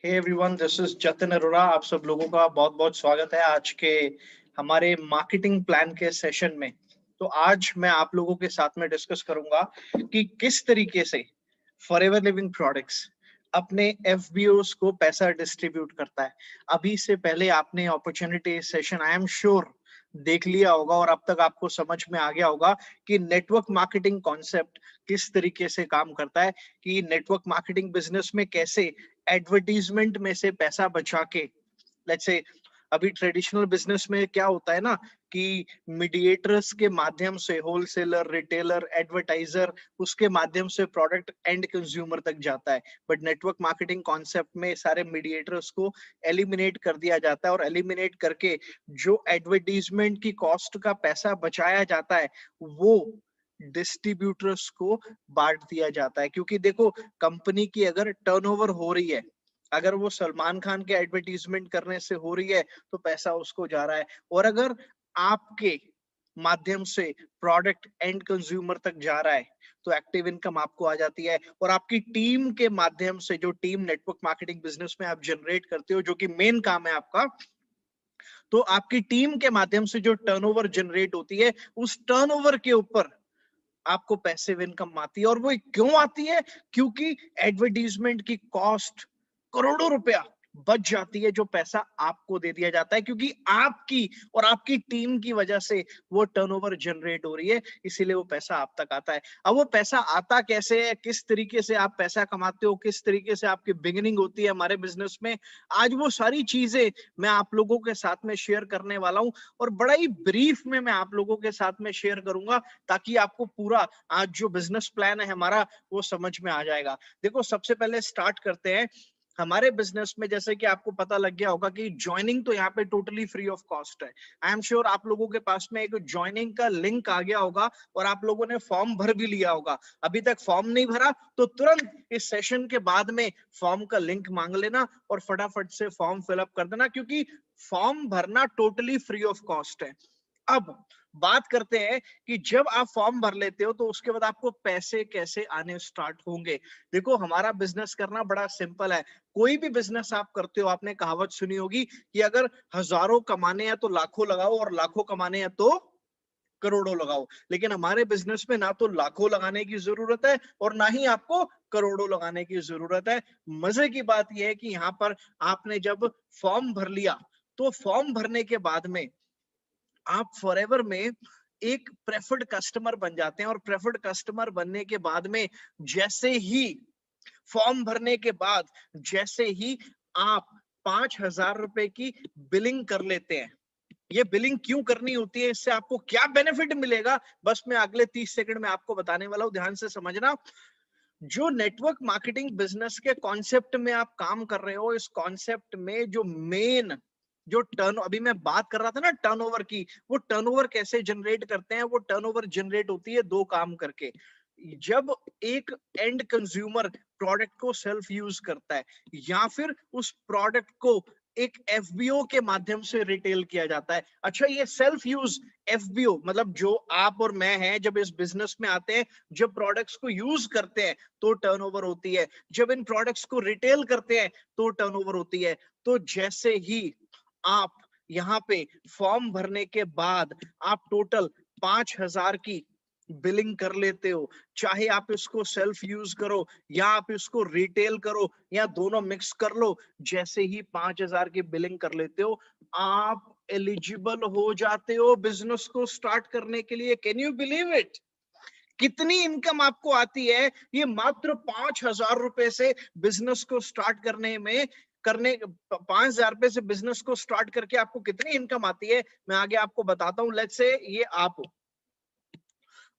Hey everyone, this is Jatin Arora. आप सब लोगों का बहुत बहुत स्वागत है आज के हमारे मार्केटिंग प्लान के सेशन में। तो आज मैं आप लोगों के साथ में डिस्कस करूंगा कि किस तरीके से फॉरएवर लिविंग प्रोडक्ट्स अपने एफबीओस को पैसा डिस्ट्रीब्यूट करता है। अभी से पहले आपने opportunity session I am sure देख लिया होगा और अब तक आपको समझ में आ गया होगा कि नेटवर्क मार्केटिंग कॉन्सेप्ट किस तरीके से काम करता है, कि नेटवर्क मार्केटिंग बिजनेस में कैसे एडवर्टीजमेंट में से पैसा बचा के, लेट्स से अभी ट्रेडिशनल बिजनेस में क्या होता है ना कि मीडिएटर्स के माध्यम से होलसेलर, रिटेलर, एडवर्टाइजर, उसके माध्यम से प्रोडक्ट एंड कंज्यूमर तक जाता है। बट नेटवर्क मार्केटिंग कॉन्सेप्ट में सारे मीडिएटर्स को एलिमिनेट कर दिया जाता है और एलिमिनेट करके जो एडवर्टीजमेंट की कॉस्ट का पैसा बचाया जाता है वो डिस्ट्रीब्यूटर्स को बांट दिया जाता है। क्योंकि देखो, कंपनी की अगर टर्नओवर हो रही है, अगर वो सलमान खान के एडवर्टीजमेंट करने से हो रही है तो पैसा उसको जा रहा है, और अगर आपके माध्यम से प्रोडक्ट एंड कंज्यूमर तक जा रहा है तो एक्टिव इनकम आपको आ जाती है। और आपकी टीम के माध्यम से, जो टीम नेटवर्क मार्केटिंग बिजनेस में आप जनरेट करते हो, जो कि मेन काम है आपका, तो आपकी टीम के माध्यम से जो टर्नओवर जनरेट होती है, उस टर्नओवर के ऊपर आपको पैसिव इनकम आती है। और वो क्यों आती है? क्योंकि एडवर्टीजमेंट की कॉस्ट करोड़ों रुपया बच जाती है, जो पैसा आपको दे दिया जाता है, क्योंकि आपकी और आपकी टीम की वजह से वो टर्नओवर जनरेट हो रही है, इसीलिए वो पैसा आप तक आता है। अब वो पैसा आता कैसे है, किस तरीके से आप पैसा कमाते हो, किस तरीके से आपकी बिगिनिंग होती है हमारे बिजनेस में, आज वो सारी चीजें मैं आप लोगों के साथ में शेयर करने वाला हूं। और बड़ा ही ब्रीफ में मैं आप लोगों के साथ में शेयर करूंगा ताकि आपको पूरा आज जो बिजनेस प्लान है हमारा वो समझ में आ जाएगा। देखो, सबसे पहले स्टार्ट करते हैं हमारे बिजनेस में। जैसे कि आपको पता लग गया होगा कि ज्वाइनिंग तो यहाँ पे टोटली फ्री ऑफ कॉस्ट है। आई एम श्योर आप लोगों के पास में एक ज्वाइनिंग का लिंक आ गया होगा और आप लोगों ने फॉर्म भर भी लिया होगा। अभी तक फॉर्म नहीं भरा तो तुरंत इस सेशन के बाद में फॉर्म का लिंक मांग लेना और फटाफट से फॉर्म फिलअप कर देना, क्योंकि फॉर्म भरना टोटली फ्री ऑफ कॉस्ट है। अब बात करते हैं कि जब आप फॉर्म भर लेते हो तो उसके बाद आपको पैसे कैसे आने स्टार्ट होंगे। देखो, हमारा बिजनेस करना बड़ा सिंपल है। कोई भी बिजनेस आप करते हो, आपने कहावत सुनी होगी कि अगर हजारों कमाने हैं तो लाखों लगाओ और लाखों कमाने हैं तो करोड़ों लगाओ। लेकिन हमारे बिजनेस में ना तो लाखों लगाने की जरूरत है और ना ही आपको करोड़ों लगाने की जरूरत है। मजे की बात यह है कि यहाँ पर आपने जब फॉर्म भर लिया तो फॉर्म भरने के बाद में आप फॉरएवर में एक प्रेफर्ड कस्टमर बन जाते हैं। और प्रेफर्ड कस्टमर बनने के बाद में जैसे ही फॉर्म भरने के बाद जैसे ही आप 5,000 रुपए की बिलिंग कर लेते हैं। ये बिलिंग क्यों करनी होती है, इससे आपको क्या बेनिफिट मिलेगा, बस मैं अगले 30 सेकंड में आपको बताने वाला हूं, ध्यान से समझना। जो नेटवर्क मार्केटिंग बिजनेस के कॉन्सेप्ट में आप काम कर रहे हो, इस कॉन्सेप्ट में जो मेन जो टर्न, अभी मैं बात कर रहा था ना टर्नओवर की, वो टर्नओवर कैसे जनरेट करते हैं? वो टर्नओवर जनरेट होती है दो काम करके। जब एक एंड कंज्यूमर प्रोडक्ट को सेल्फ यूज करता है या फिर उस प्रोडक्ट को एक एफबीओ के माध्यम से रिटेल किया जाता है। अच्छा, ये सेल्फ यूज एफबीओ मतलब जो आप और मैं हैं, जब इस बिजनेस में आते हैं, जब प्रोडक्ट्स को यूज करते हैं तो टर्नओवर होती है, जब इन प्रोडक्ट्स को रिटेल करते हैं तो टर्नओवर होती है। तो जैसे ही आप यहाँ पे फॉर्म भरने के बाद आप टोटल 5,000 की बिलिंग कर लेते हो, चाहे आप इसको सेल्फ यूज करो या आप इसको रिटेल करो या दोनों मिक्स कर लो, जैसे ही 5,000 की बिलिंग कर लेते हो आप एलिजिबल हो जाते हो बिजनेस को स्टार्ट करने के लिए। Can you believe it? कितनी इनकम आपको आती है ये मात्र 5,000 रुपए से बिजनेस को स्टार्ट करने में, करने 5,000 रुपए से बिजनेस को स्टार्ट करके आपको कितनी इनकम आती है मैं आगे आपको बताता हूं। लेट्स से ये आप हो,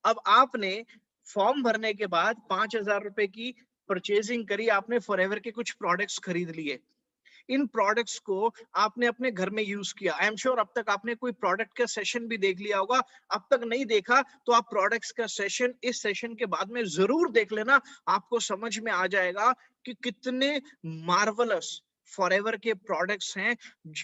अब आपने फॉर्म भरने के बाद 5,000 रुपए की परचेजिंग करी, आपने फॉरएवर के कुछ प्रोडक्ट्स खरीद लिए, इन प्रोडक्ट्स को आपने अपने घर में यूज किया। आई एम श्योर अब तक आपने कोई प्रोडक्ट का सेशन भी देख लिया होगा। अब तक नहीं देखा तो आप प्रोडक्ट्स का सेशन इस सेशन के बाद में जरूर देख लेना, आपको समझ में आ जाएगा कि कितने मार्वलस फॉरएवर के प्रोडक्ट्स हैं,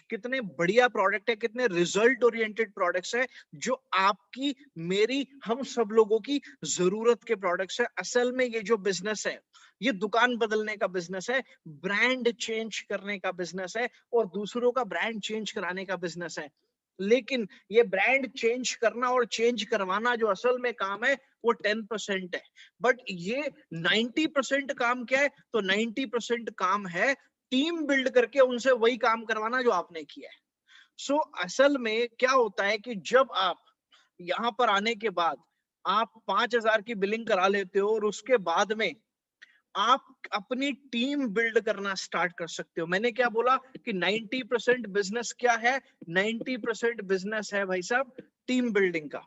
कितने बढ़िया प्रोडक्ट है, कितने रिजल्ट ओरिएंटेड प्रोडक्ट्स हैं, जो आपकी, मेरी, हम सब लोगों की जरूरत के प्रोडक्ट्स है। असल में ये जो बिजनेस है ये दुकान बदलने का बिजनेस है, ब्रांड चेंज करने का बिजनेस है और दूसरों का ब्रांड चेंज कराने का बिजनेस है। लेकिन ये ब्रांड चेंज करना और चेंज करवाना जो असल में काम है वो 10% है, बट ये 90% काम क्या है? तो 90% काम है टीम बिल्ड करके उनसे वही काम करवाना जो आपने किया है। सो असल में क्या होता है कि जब आप यहाँ पर आने के बाद आप 5,000 की बिलिंग करा लेते हो और उसके बाद में आप अपनी टीम बिल्ड करना स्टार्ट कर सकते हो। मैंने क्या बोला कि 90% बिजनेस क्या है? 90% बिजनेस है भाई साहब टीम बिल्डिंग का।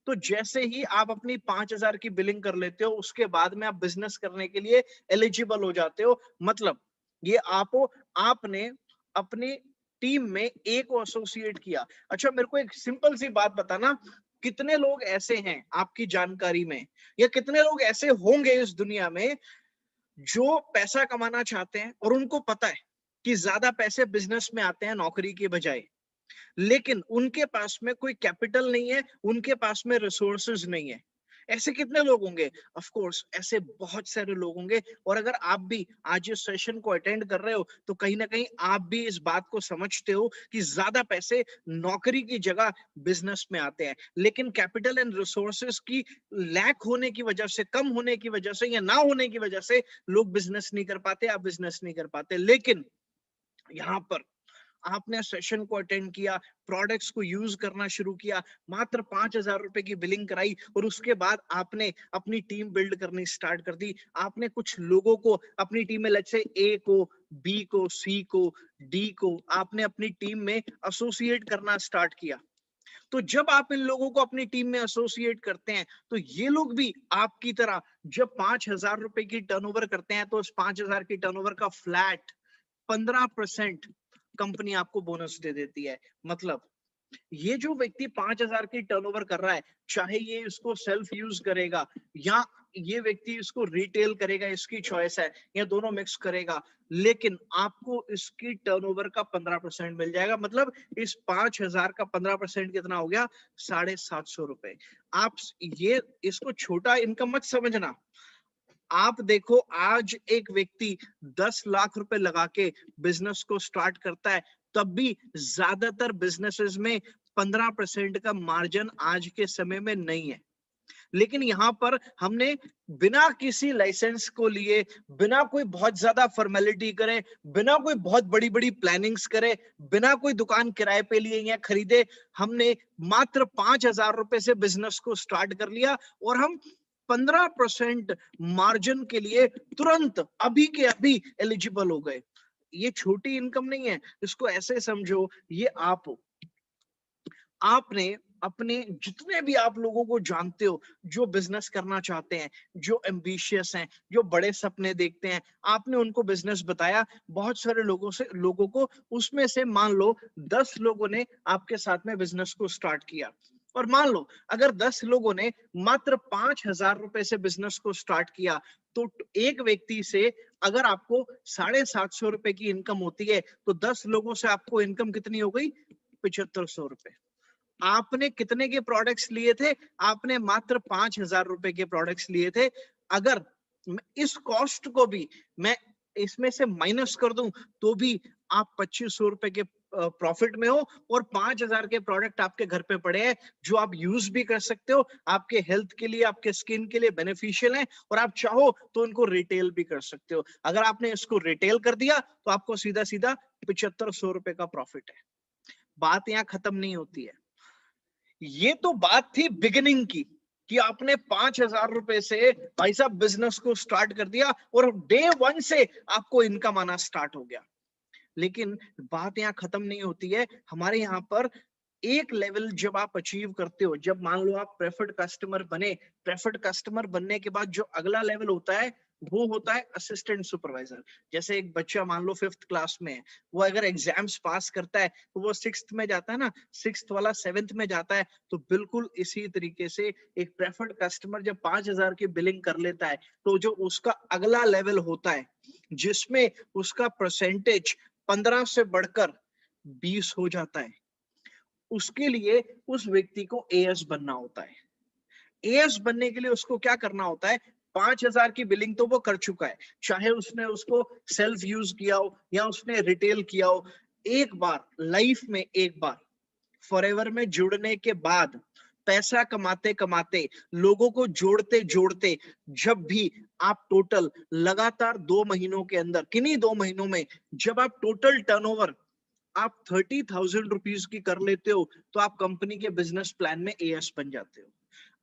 तो जैसे ही आप अपनी 5,000 की बिलिंग कर लेते हो उसके बाद में आप बिजनेस करने के लिए एलिजिबल हो जाते हो। मतलब ये आपने अपनी टीम में एक को एसोसिएट किया। अच्छा मेरे को एक सिंपल सी बात बताना, कितने लोग ऐसे हैं आपकी जानकारी में या कितने लोग ऐसे होंगे इस दुनिया में जो पैसा कमाना चाहते हैं और उनको पता है कि ज्यादा पैसे बिजनेस में आते हैं नौकरी के बजाय, लेकिन उनके पास में कोई कैपिटल नहीं है, उनके पास में रिसोर्सेज नहीं है? ऐसे कितने लोग होंगे? ऑफ कोर्स ऐसे बहुत सारे लोग होंगे। और अगर आप भी आज इस सेशन को अटेंड कर रहे हो तो कहीं ना कहीं आप भी इस बात को समझते हो कि ज्यादा पैसे नौकरी की जगह बिजनेस में आते हैं, लेकिन कैपिटल एंड रिसोर्सेज की लैक होने की वजह से, कम होने की वजह से या ना होने की वजह से लोग बिजनेस नहीं कर पाते, आप बिजनेस नहीं कर पाते। लेकिन यहाँ पर आपने सेशन को अटेंड किया, प्रोडक्ट्स को यूज करना शुरू किया, मात्र 5,000 रुपए की बिलिंग कराई और उसके बाद आपने अपनी टीम बिल्ड करनी स्टार्ट कर दी। आपने कुछ लोगों को अपनी टीम में, लेट्स से ए को, बी को, सी को, डी को आपने अपनी टीम में एसोसिएट करना स्टार्ट किया। तो जब आप इन लोगों को अपनी टीम में एसोसिएट करते हैं तो ये लोग भी आपकी तरह जब 5,000 रुपए की टर्नओवर करते हैं तो उस 5,000 की टर्नओवर का फ्लैट 15% कंपनी आपको बोनस दे देती है। मतलब ये जो व्यक्ति 5,000 की टर्नओवर कर रहा है, चाहे ये इसको सेल्फ यूज करेगा या ये व्यक्ति इसको रिटेल करेगा, इसकी चॉइस है, या दोनों मिक्स करेगा, लेकिन आपको इसकी टर्नओवर का 15% मिल जाएगा। मतलब इस 5,000 का 15% कितना हो गया? 750 रुपए। आप ये इसको छोटा इनकम मत समझना। आप देखो आज एक व्यक्ति 10 लाख रुपए लगा के बिजनेस को स्टार्ट करता है, तब भी ज्यादातर बिजनेसेस में 15% का मार्जिन आज के समय में नहीं है। लेकिन यहाँ पर हमने बिना किसी लाइसेंस को लिए, बिना कोई बहुत ज्यादा फॉर्मेलिटी करे, बिना कोई बहुत बड़ी बड़ी प्लानिंग्स करे, बिना कोई दुकान किराए पे लिए या खरीदे, हमने मात्र 5,000 रुपए से बिजनेस को स्टार्ट कर लिया और हम 15% मार्जिन के लिए तुरंत अभी के अभी एलिजिबल हो गए। ये छोटी इनकम नहीं है, इसको ऐसे समझो ये आप हो। आपने अपने जितने भी आप लोगों को जानते हो जो बिजनेस करना चाहते हैं, जो एम्बिशियस हैं, जो बड़े सपने देखते हैं, आपने उनको बिजनेस बताया बहुत सारे लोगों को, उसमें से मान लो 10 लोगों ने आपके साथ में बिजनेस को स्टार्ट किया। और मान लो अगर 10 लोगों ने मात्र 5,000 रुपए से बिजनेस को स्टार्ट किया तो एक व्यक्ति से अगर आपको 750 रुपए की इनकम होती है तो 10 लोगों से आपको इनकम कितनी हो गई? 7,500 रुपए। आपने कितने के प्रोडक्ट्स लिए थे? आपने मात्र 5,000 रुपए के प्रोडक्ट्स लिए थे। अगर इस कॉस्ट को भी मैं इसमें से माइनस कर दूं तो भी आप 2,500 रुपए के प्रॉफिट में हो और 5,000 के प्रोडक्ट आपके घर पे पड़े हैं जो आप यूज भी कर सकते हो, आपके हेल्थ के लिए, आपके स्किन के लिए बेनिफिशियल है और आप चाहो तो उनको रिटेल भी कर सकते हो। अगर आपने इसको रिटेल कर दिया तो आपको सीधा सीधा 7,500 रुपए का प्रॉफिट है। बात यहाँ खत्म नहीं होती है। ये तो बात थी बिगिनिंग की कि आपने 5,000 रुपए से भाई साहब बिजनेस को स्टार्ट कर दिया और डे 1 से आपको इनकम आना स्टार्ट हो गया। लेकिन बात यहाँ खत्म नहीं होती है। हमारे यहाँ पर एक लेवल जब आप अचीव करते हो, जब मान लो आप प्रेफर्ड कस्टमर बने, प्रेफर्ड कस्टमर बनने के बाद जो अगला लेवल होता है वो होता है असिस्टेंट सुपरवाइजर। जैसे एक बच्चा मान लो 5th क्लास में है, वो अगर एग्जाम्स पास करता है तो वो 6th में जाता है ना, 6th वाला 7th में जाता है। तो बिल्कुल इसी तरीके से एक प्रेफर्ड कस्टमर जब 5,000 की बिलिंग कर लेता है तो जो उसका अगला लेवल होता है जिसमें उसका परसेंटेज 15 से बढ़कर 20 हो जाता है, उसके लिए उस व्यक्ति को एएस बनना होता है। एएस बनने के लिए उसको क्या करना होता है? 5,000 की बिलिंग तो वो कर चुका है, चाहे उसने उसको सेल्फ यूज किया हो या उसने रिटेल किया हो। एक बार लाइफ में, एक बार फॉरएवर में जुड़ने के बाद, पैसा कमाते कमाते, लोगों को जोड़ते जोड़ते, जब भी आप टोटल लगातार 2 महीनों के अंदर, किन्हीं 2 महीनों में जब आप टोटल टर्नओवर आप 30,000 रुपीज की कर लेते हो, तो आप कंपनी के बिजनेस प्लान में एएस बन जाते हो।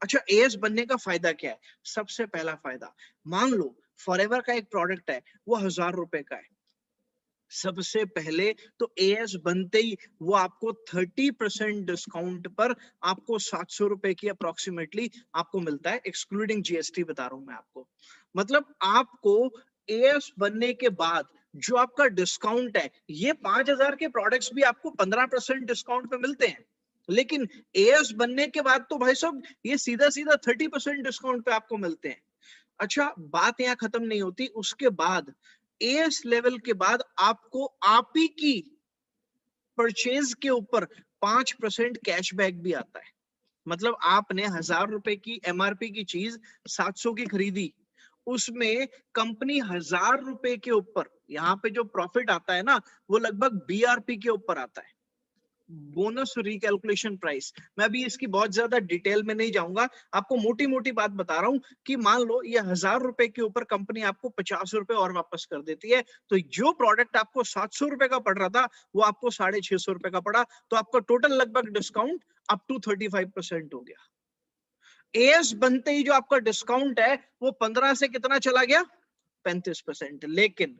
अच्छा, एएस बनने का फायदा क्या है? सबसे पहला फायदा, मान लो फॉरएवर का एक प्रोडक्ट है, वो 1,000 रुपए का है। सबसे पहले तो एएस बनते ही वो आपको 30% डिस्काउंट पर आपको 700 रुपए की अप्रोक्सीमेटली आपको मिलता है, एक्सक्लूडिंग जीएसटी बता रहा हूं मैं आपको। मतलब आपको एएस बनने के बाद जो आपका डिस्काउंट है, ये 5,000 के प्रोडक्ट्स भी आपको 15% डिस्काउंट पे मिलते हैं, लेकिन एएस बनने के बाद तो भाई साहब ये सीधा सीधा 30% डिस्काउंट पे आपको मिलते हैं। अच्छा, बात यहाँ खत्म नहीं होती, उसके बाद एएस लेवल के बाद आपको आप ही की परचेज के ऊपर 5% कैशबैक भी आता है। मतलब आपने 1,000 रुपए की एमआरपी की चीज 700 की खरीदी, उसमें कंपनी 1,000 रुपए के ऊपर, यहाँ पे जो प्रॉफिट आता है ना, वो लगभग बीआरपी के ऊपर आता है, बोनस रिकैलकुलेशन प्राइस। मैं अभी इसकी बहुत ज्यादा डिटेल में नहीं जाऊंगा, आपको मोटी मोटी बात बता रहा हूं कि मान लो ये 1,000 रुपए के ऊपर कंपनी आपको 50 रुपए और वापस कर देती है, तो जो प्रोडक्ट आपको 700 रुपए का पड़ रहा था वो आपको 650 रुपए का पड़ा, तो आपका टोटल लगभग डिस्काउंट अप टू 35% हो गया। एएस बनते ही जो आपका डिस्काउंट है वो 15 से कितना चला गया, 35%। लेकिन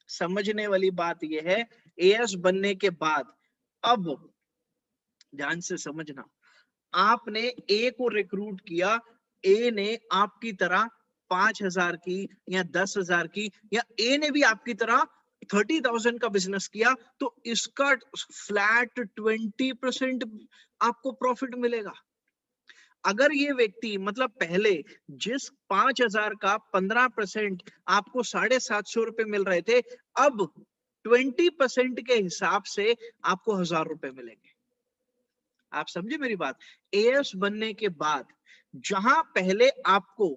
समझने वाली बात यह है, एएस बनने के बाद, अब ध्यान से समझना, आपने ए को रिक्रूट किया, ए ने आपकी तरह 5,000 की या 10,000 की, या ए ने भी आपकी तरह 30,000 का बिजनेस किया, तो इसका फ्लैट 20% आपको प्रॉफिट मिलेगा। अगर ये व्यक्ति, मतलब पहले जिस 5,000 का 15% आपको 750 रुपए मिल रहे थे, अब 20% के हिसाब से आपको 1,000 रुपए मिलेंगे। आप समझे मेरी बात? एएस बनने के बाद जहां पहले आपको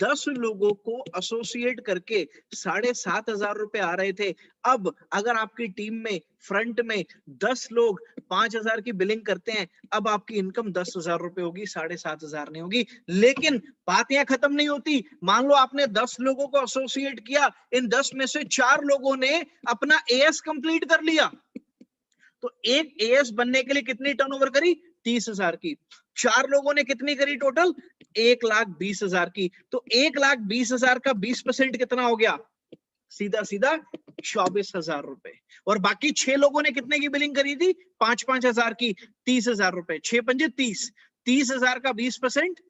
10 लोगों को एसोसिएट करके 7,500 रुपए आ रहे थे, अब अगर आपकी टीम में फ्रंट में 10 लोग 5,000 की बिलिंग करते हैं, अब आपकी इनकम 10,000 रुपए होगी, 7,500 नहीं होगी। लेकिन बात यहां खत्म नहीं होती। मान लो आपने 10 लोगों को एसोसिएट किया, इन 10 में से 4 लोगों ने अपना एएस कंप्लीट कर लिया, तो एक एएस बनने के लिए कितनी टर्नओवर करी, 30,000 की। 4 लोगों ने कितनी करी टोटल, 1,20,000 की। तो 1,20,000 का 20% कितना हो गया, सीधा सीधा 24,000 रुपए। और बाकी 6 लोगों ने कितने की बिलिंग करी थी, 5,000 की, 30,000 रुपए। 6 पंजे 30, 30,000 का 20%,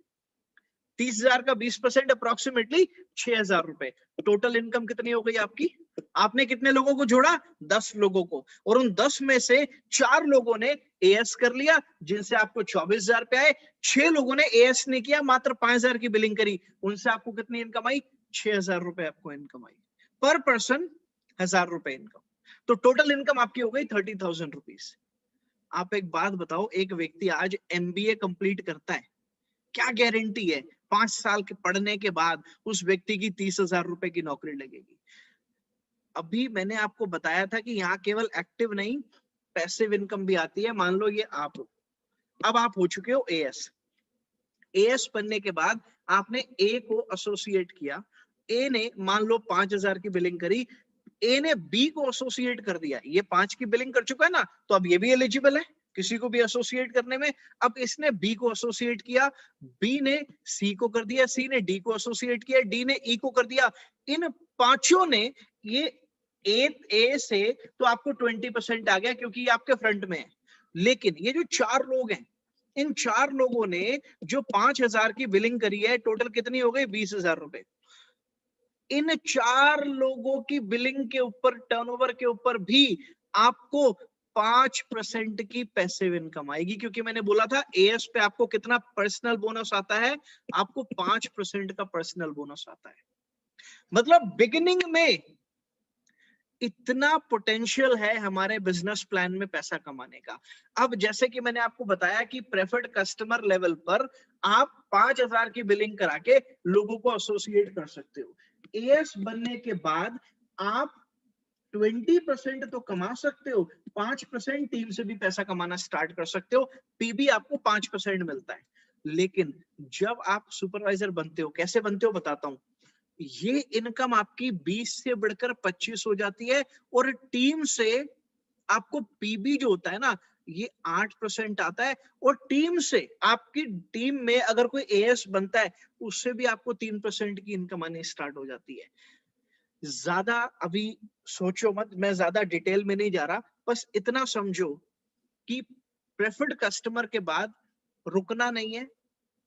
30,000 का 20% अप्रोक्सीमेटली 6,000 रुपए। टोटल इनकम कितनी हो गई आपकी? आपने कितने लोगों को जोड़ा, 10 लोगों को, और उन 10 में से 4 लोगों ने एएस कर लिया, जिनसे आपको 24,000 रुपए आए। 6 लोगों ने एएस नहीं किया, मात्र 5,000 की बिलिंग करी, उनसे आपको कितनी इनकम आई, 6,000 रुपए आपको इनकम आई। पर पर्सन 1,000 रुपए इनकम, तो टोटल इनकम आपकी हो गई 30,000 रुपीज। आप एक बात बताओ, एक व्यक्ति आज एमबीए कंप्लीट करता है, क्या गारंटी है 5 साल के पढ़ने के बाद उस व्यक्ति की 30,000 रुपए की नौकरी लगेगी? अभी मैंने आपको बताया था कि यहाँ केवल एक्टिव नहीं, पैसिव इनकम भी आती है। मान लो ये आप हो, अब आप हो चुके हो एएस। एएस बनने के बाद आपने ए को एसोसिएट किया, ए ने मान लो 5,000 की बिलिंग करी, ए ने बी को एसोसिएट कर दिया, ये 5 की बिलिंग कर चुका है ना, तो अब ये भी एलिजिबल है किसी को भी एसोसिएट करने में। अब इसने बी को एसोसिएट किया, बी ने सी को कर दिया, सी ने डी को एसोसिएट किया, डी ने ई को कर दिया। इन पांचों ने ये ए से तो आपको 20% आ गया, क्योंकि ये आपके फ्रंट में है। लेकिन ये जो 4 लोग हैं, इन 4 लोगों ने जो 5,000 की बिलिंग करी है, टोटल कितनी हो गई, 20,000 रुपए। इन 4 लोगों की बिलिंग के ऊपर, टर्नओवर के ऊपर भी आपको 5% की पैसिव इनकम आएगी, क्योंकि मैंने बोला था एएस पे आपको कितना पर्सनल बोनस आता है, आपको 5% का पर्सनल बोनस आता है। मतलब बिगिनिंग में इतना पोटेंशियल है हमारे बिजनेस प्लान में पैसा कमाने का। अब जैसे कि मैंने आपको बताया कि प्रेफर्ड कस्टमर लेवल पर आप 5,000 की बिलिंग करा के लोगों को एसोसिएट कर सकते हो। एएस बनने के बाद आप 20% तो कमा सकते हो, 5% टीम से भी पैसा कमाना स्टार्ट कर सकते हो, पीबी आपको 5% मिलता है। लेकिन जब आप सुपरवाइजर बनते हो, कैसे बनते हो बताता हूं, ये इनकम आपकी 20 से बढ़कर 25 हो जाती है और टीम से आपको पीबी जो होता है ना, ये 8% आता है और टीम से, आपकी टीम में अगर कोई एएस बनता है उससे भी आपको 3% की इनकम आनी स्टार्ट हो जाती है। ज्यादा अभी सोचो मत, मैं ज्यादा डिटेल में नहीं जा रहा, बस इतना समझो कि प्रेफर्ड कस्टमर के बाद रुकना नहीं है,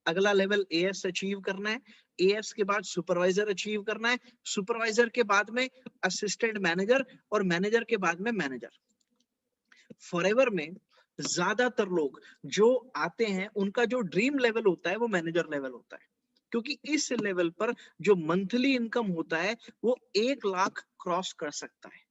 अगला लेवल एएस अचीव करना है, एएस के बाद सुपरवाइजर अचीव करना है, सुपरवाइजर के बाद में असिस्टेंट मैनेजर और मैनेजर के बाद में मैनेजर। फॉरएवर में ज्यादातर लोग जो आते हैं उनका जो ड्रीम लेवल होता है वो मैनेजर लेवल होता है, क्योंकि इस लेवल पर जो मंथली इनकम होता है वो 1 लाख क्रॉस कर सकता है।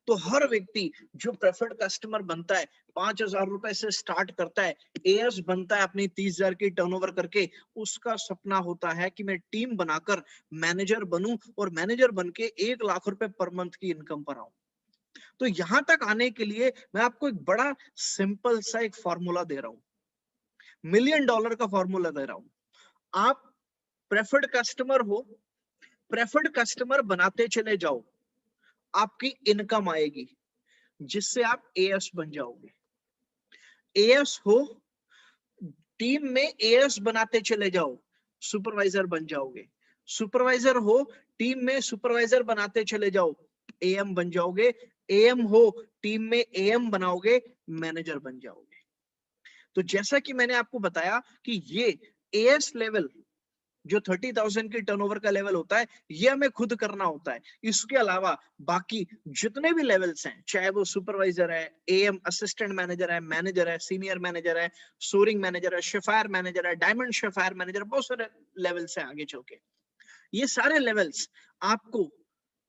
तो हर व्यक्ति जो प्रेफर्ड कस्टमर बनता है 5,000 रुपए से स्टार्ट करता है, एएस बनता है अपनी 30,000 की टर्नओवर करके, उसका सपना होता है कि मैं टीम बनाकर मैनेजर बनूं और मैनेजर बनके 1 लाख रुपए पर मंथ की इनकम पर आऊं। तो यहां तक आने के लिए मैं आपको एक बड़ा सिंपल सा एक फॉर्मूला दे रहा हूं, $1 मिलियन का फॉर्मूला दे रहा हूं। आप प्रेफर्ड कस्टमर हो, प्रेफर्ड कस्टमर बनाते चले जाओ, आपकी इनकम आएगी जिससे आप एएस बन जाओगे। एएस हो, टीम में एएस बनाते चले जाओ, सुपरवाइजर बन जाओगे। सुपरवाइजर हो, टीम में सुपरवाइजर बनाते चले जाओ, एएम बन जाओगे। एएम हो, टीम में एएम बनाओगे, मैनेजर बन जाओगे। तो जैसा कि मैंने आपको बताया कि ये एएस लेवल जो 30,000 की टर्नओवर का लेवल होता है, ये हमें खुद करना होता है। इसके अलावा बाकी जितने भी लेवल्स हैं, चाहे वो सुपरवाइजर है, एएम असिस्टेंट मैनेजर है, मैनेजर है, सीनियर मैनेजर है, सोरिंग मैनेजर है, शेफायर मैनेजर है, डायमंड शेफायर मैनेजर, बहुत सारे लेवल्स हैं आगे चल के। ये सारे लेवल्स आपको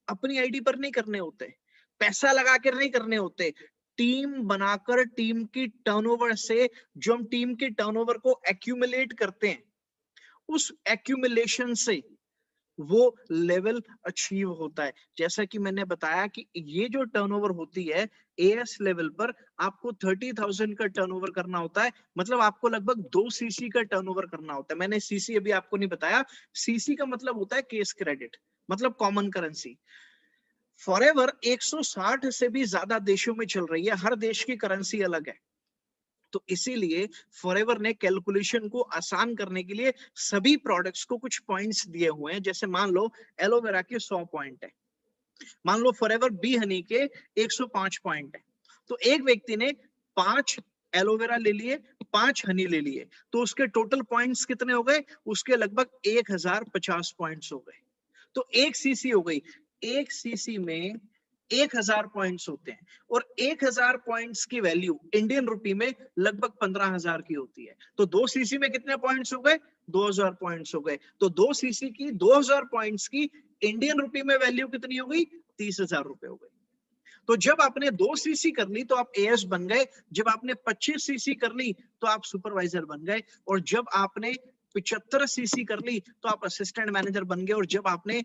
अपनी आईडी पर नहीं करने होते, पैसा लगा कर नहीं करने होते, टीम बनाकर टीम की टर्नओवर से, जो हम टीम की टर्नओवर को एक्यूमुलेट करते हैं, उस एक्यूमुलेशन से वो लेवल अचीव होता है। जैसा कि मैंने बताया कि ये जो टर्नओवर होती है एएस लेवल पर, आपको 30,000 का टर्नओवर करना होता है, मतलब आपको लगभग 2 सीसी का टर्नओवर करना होता है। मैंने सीसी अभी आपको नहीं बताया, सीसी का मतलब होता है केस क्रेडिट, मतलब कॉमन करेंसी। फॉरएवर 160 से भी ज्यादा देशों में चल रही है, हर देश की करेंसी अलग है। तो इसीलिए फॉरएवर ने कैलकुलेशन को आसान करने के लिए सभी प्रोडक्ट्स को कुछ पॉइंट्स दिए हुए हैं। जैसे मान लो एलोवेरा के 100 पॉइंट है, मान लो फॉरएवर बी हनी के 105 पॉइंट है, तो एक व्यक्ति ने 5 एलोवेरा ले लिए, 5 हनी ले लिए, तो उसके टोटल पॉइंट्स कितने हो गए? उसके लगभग 1050 पॉइंट्स हो गए। तो 1 सीसी हो गई, 1 सीसी में 1000 पॉइंट्स होते हैं और 1000 पॉइंट्स की वैल्यू इंडियन रुपी में लगभग 15,000 की होती है। तो 2 सीसी में कितने पॉइंट्स हो गए? 2000 पॉइंट्स हो गए। तो 2 सीसी की 2000 पॉइंट्स की इंडियन रुपी में वैल्यू कितनी हो गई? 30,000 रुपए हो गई। तो जब आपने 2 सीसी कर ली तो आप एएस बन गए, जब आपने 25 सीसी कर ली तो आप सुपरवाइजर बन गए, और जब आपने 75 सीसी कर ली तो आप असिस्टेंट मैनेजर बन गए, और जब आपने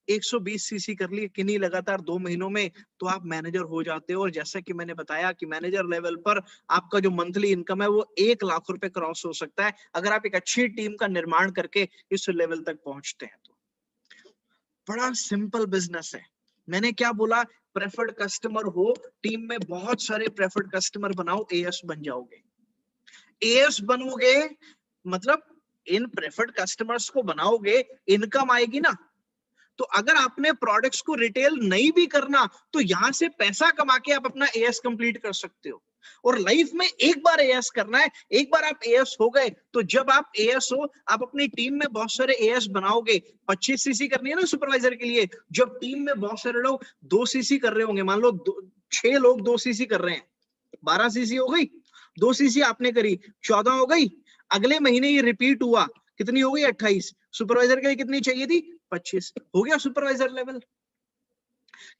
120 सीसी कर ली किन्हीं लगातार 2 महीनों में, तो आप मैनेजर हो जाते हो। और जैसा कि मैंने बताया कि मैनेजर लेवल पर आपका जो मंथली इनकम है वो 1 लाख रुपए क्रॉस हो सकता है, अगर आप एक अच्छी टीम का निर्माण करके इस लेवल तक पहुंचते हैं। तो बड़ा सिंपल बिजनेस है। मैंने क्या बोला? प्रेफर्ड कस्टमर हो, टीम में बहुत सारे प्रेफर्ड कस्टमर बनाओ, एएस बन जाओगे। एएस बनोगे मतलब इन प्रेफर्ड कस्टमर्स को बनाओगे, इनकम आएगी ना। तो अगर आपने प्रोडक्ट्स को रिटेल नहीं भी करना तो यहां से पैसा कमा के आप अपना एएस कंप्लीट कर सकते हो। और लाइफ में एक बार एएस करना है, एक बार आप एएस हो गए तो जब आप एएस हो, आप अपनी टीम में बहुत सारे एएस बनाओगे। 25 सीसी करनी है ना सुपरवाइजर के लिए, जब टीम में बहुत सारे लोग 2 सीसी कर रहे होंगे, मान लो 6 लोग 2 सीसी कर रहे हैं, 12 सीसी हो गई। 2 सीसी आपने करी, 14 हो गई। अगले महीने ये रिपीट हुआ, कितनी हो गई? 28। सुपरवाइजर के लिए कितनी चाहिए थी? 25। हो गया सुपरवाइजर लेवल।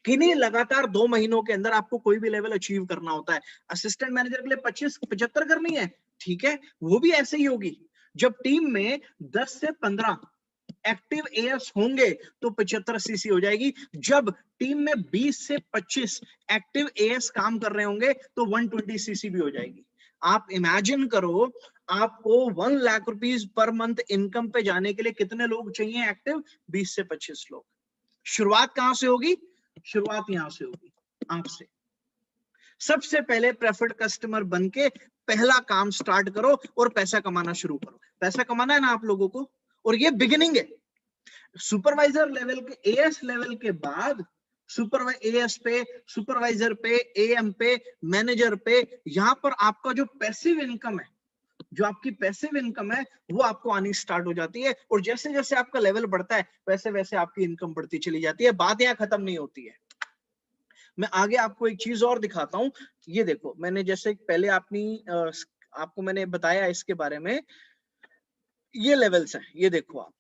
किन्हीं लगातार 2 महीनों के अंदर आपको कोई भी लेवल अचीव करना होता है। असिस्टेंट मैनेजर के लिए 25 75 करनी है, ठीक है, वो भी ऐसे ही होगी। जब टीम में 10 से 15 एक्टिव एएस होंगे तो 75 सीसी हो जाएगी। जब टीम में 20 से 25 एक्टिव एएस काम कर रहे होंगे तो 120 सीसी भी हो जाएगी। आप इमेजिन करो, आपको 1 lakh rupees per month income पे जाने के लिए कितने लोग चाहिए एक्टिव? 20 से 25 लोग। शुरुआत कहां से होगी? शुरुआत यहां से होगी, आपसे। सबसे पहले प्रेफर्ड कस्टमर बनके पहला काम स्टार्ट करो और पैसा कमाना शुरू करो। पैसा कमाना है ना आप लोगों को, और ये बिगिनिंग है। सुपरवाइजर लेवल के, एएस लेवल के बाद एएस पे, सुपरवाइजर पे, एएम पे, मैनेजर पे, यहां पर आपका जो पैसिव इनकम है, जो आपकी पैसिव इनकम है, वो आपको आनी स्टार्ट हो जाती है। और जैसे जैसे आपका लेवल बढ़ता है वैसे वैसे आपकी इनकम बढ़ती चली जाती है। बात यहां खत्म नहीं होती है। मैं आगे आपको एक चीज और दिखाता हूं। ये देखो, मैंने जैसे पहले आपको मैंने बताया इसके बारे में, ये लेवल्स हैं। ये देखो आप,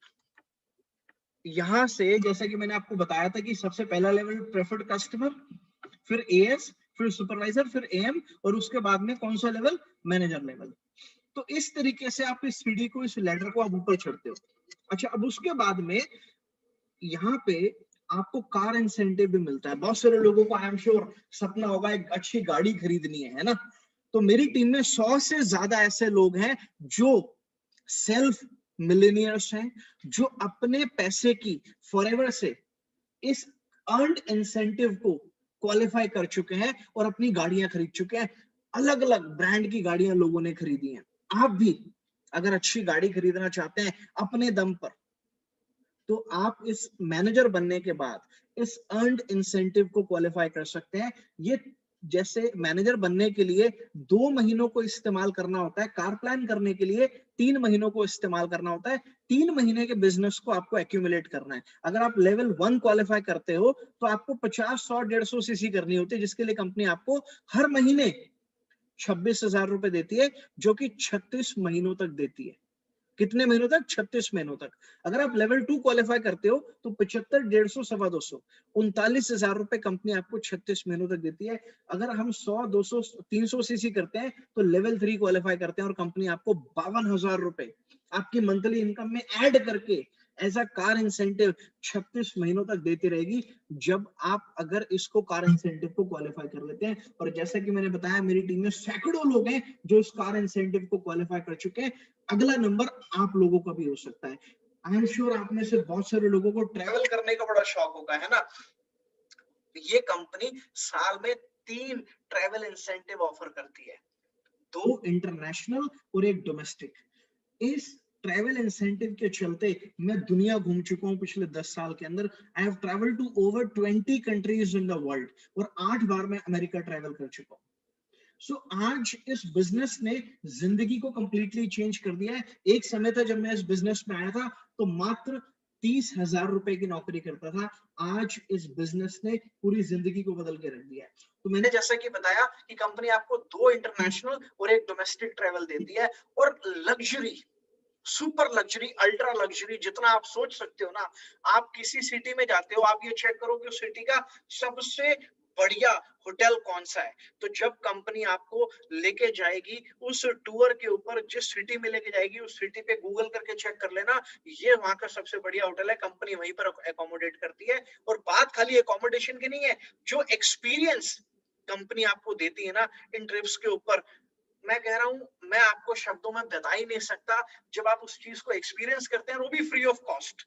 यहां से जैसा कि मैंने आपको बताया था कि सबसे पहला लेवल प्रेफर्ड कस्टमर, फिर एएस, फिर सुपरवाइजर, फिर एएम, और उसके बाद में कौन सा लेवल? Manager level. तो इस तरीके से आप इस सीढ़ी को, इस लैडर को आप ऊपर चढ़ते हो। अच्छा, अब उसके बाद में यहाँ पे आपको कार इंसेंटिव भी मिलता है। बहुत सारे लोगों को आई एम श्योर सपना होगा एक अच्छी गाड़ी खरीदनी है ना? तो मेरी टीम में 100 से ज्यादा ऐसे लोग हैं जो सेल्फ मिलेनियर्स हैं, जो अपने पैसे की फॉरएवर से इस अर्नड इंसेंटिव को क्वालिफाई कर चुके हैं और अपनी गाड़ियां खरीद चुके हैं। अलग अलग ब्रांड की गाड़ियां लोगों ने खरीदी हैं। आप भी अगर अच्छी गाड़ी खरीदना चाहते हैं अपने दम पर, तो आप इस मैनेजर बनने के बाद इस अर्नड इंसेंटिव को क्वालिफाई कर सकते हैं। ये जैसे मैनेजर बनने के लिए 2 महीनों को इस्तेमाल करना होता है, कार प्लान करने के लिए 3 महीनों को इस्तेमाल करना होता है। 3 महीने के बिजनेस को आपको एक्यूमुलेट करना है। अगर आप लेवल 1 क्वालिफाई करते हो तो आपको 50, 100, 150 सीसी करनी होती है, जिसके लिए कंपनी आपको हर महीने 26,000 रुपए देती है, जो कि 36 महीनों तक देती है। कितने महीनों तक? 36 महीनों तक। अगर आप लेवल 2 क्वालिफाई करते हो तो 75, 150, 250, 39,000 रुपए कंपनी आपको 36 महीनों तक देती है। अगर हम 100, 200, 300 सीसी करते हैं तो लेवल 3 क्वालिफाई करते हैं और कंपनी आपको 52,000 रुपए आपकी मंथली इनकम में ऐड करके एज अ कार इंसेंटिव 36 महीनों तक देती रहेगी, जब आप अगर इसको कार इंसेंटिव को क्वालिफाई कर लेते हैं। और जैसा कि मैंने बताया, मेरी टीम में सैकड़ों लोग हैं जो इस कार इंसेंटिव को क्वालिफाई कर चुके हैं। अगला नंबर आप लोगों का भी हो सकता है। आई एम श्योर आप में से बहुत सारे लोगों को ट्रैवल करने का बड़ा शौक होगा, है ना? ये कंपनी साल में 3 ट्रैवल इंसेंटिव ऑफर करती है, 2 इंटरनेशनल और 1 डोमेस्टिक। इस ट्रैवल इंसेंटिव के चलते मैं दुनिया घूम चुका हूं पिछले 10 साल के अंदर। I have travelled to over 20 countries in the world, और 8 बार मैं अमेरिका ट्रैवल कर चुका हूं। सो आज इस बिजनेस ने जिंदगी को कंप्लीटली चेंज कर दिया है। एक समय था जब मैं इस बिजनेस में आया था तो मात्र 30,000 रुपए की नौकरी करता था। आज इस बिजनेस ने पूरी जिंदगी को बदल के रख दिया है। तो मैंने जैसा कि बताया कि कंपनी आपको 2 इंटरनेशनल और 1 डोमेस्टिक ट्रैवल देती है, और luxury, super luxury, ultra luxury, जितना आप सोच सकते हो ना। आप किसी सिटी में जाते हो, आप ये चेक करो कि उस सिटी का सबसे बढ़िया होटल कौन सा है। तो जब कंपनी आपको लेके जाएगी उस टूर के ऊपर, जिस सिटी में लेके जाएगी उस सिटी पे गूगल करके चेक कर लेना, ये वहां का सबसे बढ़िया होटल है, कंपनी वहीं पर एकोमोडेट करती है। और बात खाली एकोमोडेशन की नहीं है, जो एक्सपीरियंस कंपनी आपको देती है ना इन ट्रिप्स के ऊपर, मैं कह रहा हूं, मैं आपको शब्दों में बता ही नहीं सकता। जब आप उस चीज को एक्सपीरियंस करते हैं, वो भी फ्री ऑफ कॉस्ट,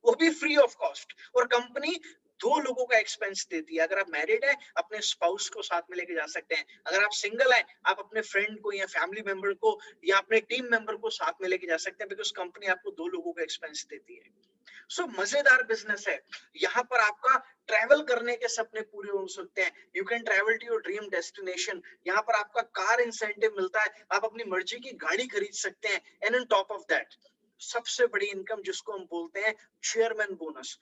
वो भी फ्री ऑफ कॉस्ट। और कंपनी 2 लोगों का एक्सपेंस देती है। अगर आप मैरिड है, अपने स्पाउस को साथ में लेके जा सकते हैं। अगर आप सिंगल है, आप अपने फ्रेंड को या फैमिली मेंबर को या अपने टीम मेंबर को साथ में लेके जा सकते हैं, बिकॉज कंपनी आपको 2 लोगों का एक्सपेंस देती है। सो मजेदार बिजनेस है। यहाँ पर आपका ट्रैवल करने के सपने पूरे हो सकते हैं। You can travel to your dream destination. यहाँ पर आपका कार इंसेंटिव मिलता है, आप अपनी मर्जी की गाड़ी खरीद सकते हैं। And on top of that, सबसे बड़ी इनकम जिसको हम बोलते हैं चेयरमैन बोनस।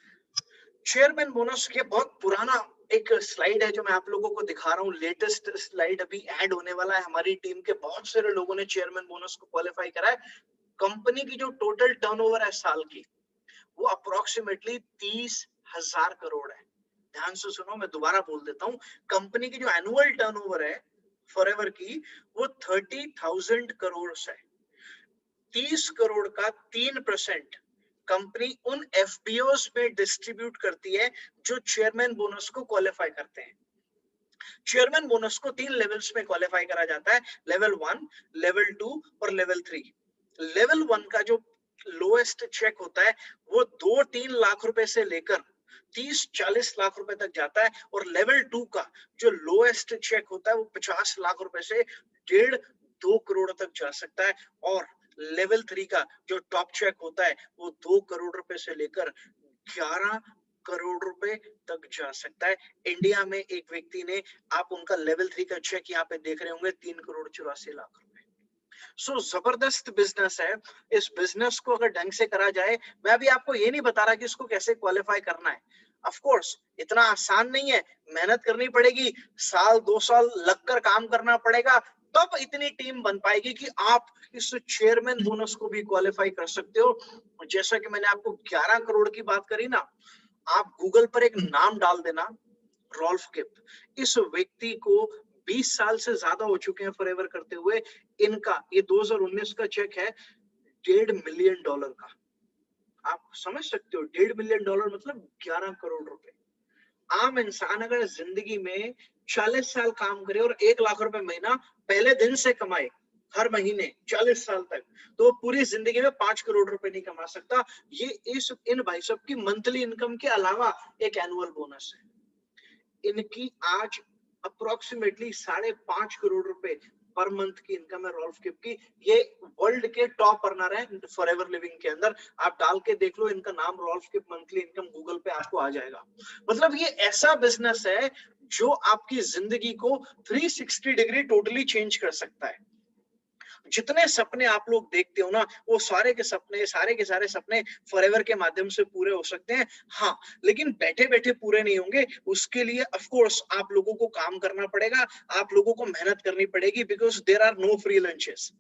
चेयरमैन बोनस ये बहुत पुराना एक स्लाइड है जो मैं आप लोगों को दिखा रहा हूँ। लेटेस्ट स्लाइड अभी ऐड होने वाला है। हमारी टीम के बहुत सारे लोगों ने चेयरमैन बोनस को क्वालिफाई करा है। कंपनी की जो टोटल टर्नओवर है साल की, वो अप्रोक्सीमेटली 30,000 करोड़ है। ध्यान से सुनो, मैं दोबारा बोल देता हूँ। कंपनी की जो एनुअल टर्नओवर है फॉरएवर की, वो 30,000 करोड़ है। 30 करोड़ का 3% कंपनी उन एफबीओस में डिस्ट्रीब्यूट करती है जो चेयरमैन बोनस को क्वालिफाई करते हैं। चेयरमैन बोनस को 3 लेवल्स में क्वालिफाई करा जाता है, लेवल 1, लेवल 2 और लेवल 3। लेवल 1 का जो लोएस्ट चेक होता है वो 2-3 लाख रुपए से लेकर 30-40 लाख रुपए तक जाता है, और लेवल 2 का जो लोएस्ट चेक होता है वो 50 लाख रुपए से 1.5-2 करोड़ तक जा सकता है, और लेवल 3 का जो टॉप चेक होता है वो 2 करोड़ रुपए से लेकर 11 करोड़ रुपए तक जा सकता है। इंडिया में एक व्यक्ति ने, आप उनका लेवल 3 का चेक यहाँ पे देख रहे होंगे, 3 करोड़ 84 लाख रुपए। सो जबरदस्त बिजनेस है। इस बिजनेस को अगर ढंग से करा जाए, मैं अभी आपको ये नहीं बता रहा कि इसको कैसे क्वालिफाई करना है, ऑफ कोर्स इतना आसान नहीं है, मेहनत करनी पड़ेगी, 1-2 साल लगकर काम करना पड़ेगा, तब इतनी टीम बन पाएगी कि आप इस चेयरमैन बोनस को भी क्वालिफाई कर सकते हो। जैसा कि मैंने आपको 11 करोड़ की बात करी ना, आप गूगल पर एक नाम डाल देना, रॉल्फ किप। इस व्यक्ति को 20 साल से ज्यादा हो चुके हैं फॉरएवर करते हुए। इनका ये 2019 का चेक है $1.5 मिलियन का। आप समझ सकते हो, $1.5 मिलियन मतलब 11 करोड़ रुपए। आम इंसान अगर जिंदगी में 40 साल काम करे और 1 लाख रुपए महीना पहले दिन से कमाए हर महीने 40 साल तक, तो पूरी जिंदगी में 5 करोड़ रुपए नहीं कमा सकता। ये इन भाई साहब की मंथली इनकम के अलावा एक एनुअल बोनस है। इनकी आज अप्रोक्सीमेटली 5.5 करोड़ रुपए पर मंथ की इनकम है रॉल्फ किप की। ये वर्ल्ड के टॉप अर्नर है फॉरएवर लिविंग के अंदर। आप डाल के देख लो इनका नाम, रॉल्फ किप मंथली इनकम, गूगल पे आपको आ जाएगा। मतलब ये ऐसा बिजनेस है जो आपकी जिंदगी को 360 डिग्री टोटली चेंज कर सकता है। जितने सपने आप लोग देखते हो ना, वो सारे के सारे सपने फॉरएवर के माध्यम से पूरे हो सकते हैं। हाँ, लेकिन बैठे बैठे पूरे नहीं होंगे। उसके लिए ऑफ कोर्स आप लोगों को काम करना पड़ेगा, आप लोगों को मेहनत करनी पड़ेगी, because there are no free lunches.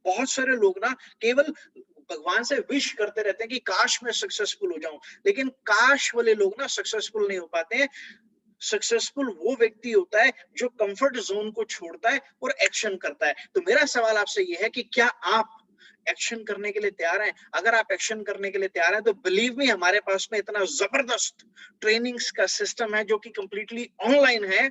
बहुत सारे लोग ना केवल भगवान से विश करते रहते हैं कि काश मैं सक्सेसफुल हो जाऊं, लेकिन काश वाले लोग ना सक्सेसफुल नहीं हो पाते हैं। सक्सेसफुल वो व्यक्ति होता है जो कंफर्ट जोन को छोड़ता है और एक्शन करता है। तो मेरा सवाल आपसे ये है कि क्या आप एक्शन करने के लिए तैयार हैं? अगर आप एक्शन करने के लिए तैयार हैं तो बिलीव मी, हमारे पास में इतना जबरदस्त ट्रेनिंग्स का सिस्टम है जो कि कंप्लीटली ऑनलाइन है।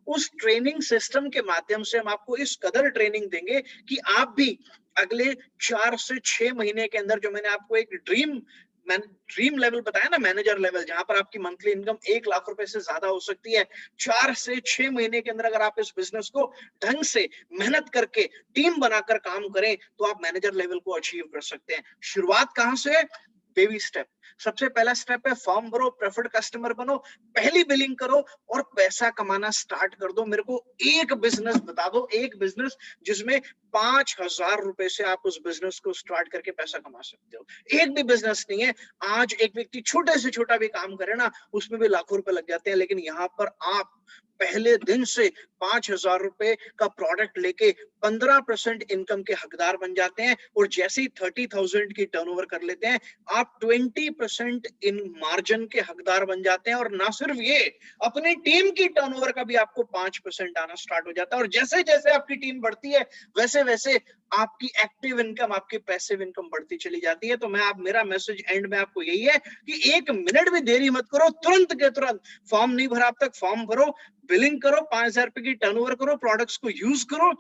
उस ट्रेनिंग सिस्टम के माध्यम से हम आपको इस कदर ट्रेनिंग देंगे कि आप भी अगले 4 से 6 महीने के अंदर, जो मैंने आपको एक ड्रीम लेवल बताया ना, मैनेजर लेवल, जहां पर आपकी मंथली इनकम 1 लाख रुपए से ज्यादा हो सकती है, 4 से 6 महीने के अंदर अगर आप इस बिजनेस को ढंग से मेहनत करके टीम बनाकर काम करें तो आप मैनेजर लेवल को अचीव कर सकते हैं। शुरुआत कहां से है? Baby step. सबसे पहला स्टेप है फॉर्म भरो, प्रेफर्ड कस्टमर बनो, पहली बिलिंग करो और पैसा कमाना स्टार्ट कर दो। मेरे को एक बिजनेस बता दो, एक बिजनेस जिसमें 5,000 रुपए से आप उस बिजनेस को स्टार्ट करके पैसा कमा सकते हो। एक भी बिजनेस नहीं है। आज एक व्यक्ति छोटे से छोटा भी काम करे ना, उसमें भी लाखों रुपए लग जाते हैं, लेकिन यहाँ पर आप पहले दिन से 5,000 रुपए का प्रोडक्ट लेके 15% इनकम के हकदार बन जाते हैं, और जैसे ही 30,000 की टर्नओवर कर लेते हैं आप 20% इन मार्जिन के हकदार बन जाते हैं। और ना सिर्फ ये, अपनी टीम की टर्नओवर का भी आपको 5% आना स्टार्ट हो जाता है। और जैसे जैसे आपकी टीम बढ़ती है वैसे वैसे आपकी एक्टिव इनकम, आपकी पैसिव इनकम बढ़ती चली जाती है। तो मेरा मैसेज एंड में आपको यही है कि 1 मिनट भी देरी मत करो, तुरंत के तुरंत फॉर्म नहीं भरा अब तक फॉर्म भरो, बिलिंग करो, 5,000 रुपए की टर्नओवर करो, प्रोडक्ट्स को यूज करो।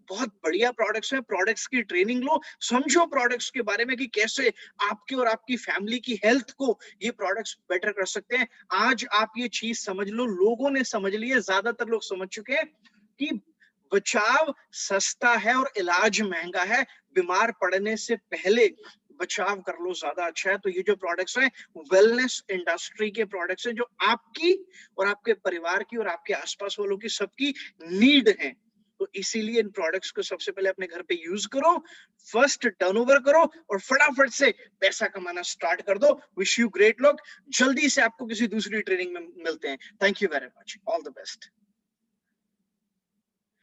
बहुत बढ़िया प्रोडक्ट्स हैं, प्रोडक्ट्स की ट्रेनिंग लो, समझो प्रोडक्ट्स के बारे में कि कैसे आपके और आपकी फैमिली की हेल्थ को ये प्रोडक्ट्स बेटर कर सकते हैं। आज आप ये चीज समझ लो, लोगों ने समझ ली है, ज्यादातर लोग समझ चुके हैं कि बचाव सस्ता है और इलाज महंगा है। बीमार पड़ने से पहले बचाव कर लो, ज्यादा अच्छा है। तो ये जो प्रोडक्ट्स हैं वेलनेस इंडस्ट्री के प्रोडक्ट्स हैं, जो आपकी और आपके परिवार की और आपके आसपास वालों की सबकी नीड है। तो इसीलिए इन प्रोडक्ट्स को सबसे पहले अपने घर पे यूज करो, फर्स्ट टर्नओवर करो और फटाफट से पैसा कमाना स्टार्ट कर दो। Wish you great luck. जल्दी से आपको किसी दूसरी ट्रेनिंग में मिलते हैं। Thank you very much, all the best.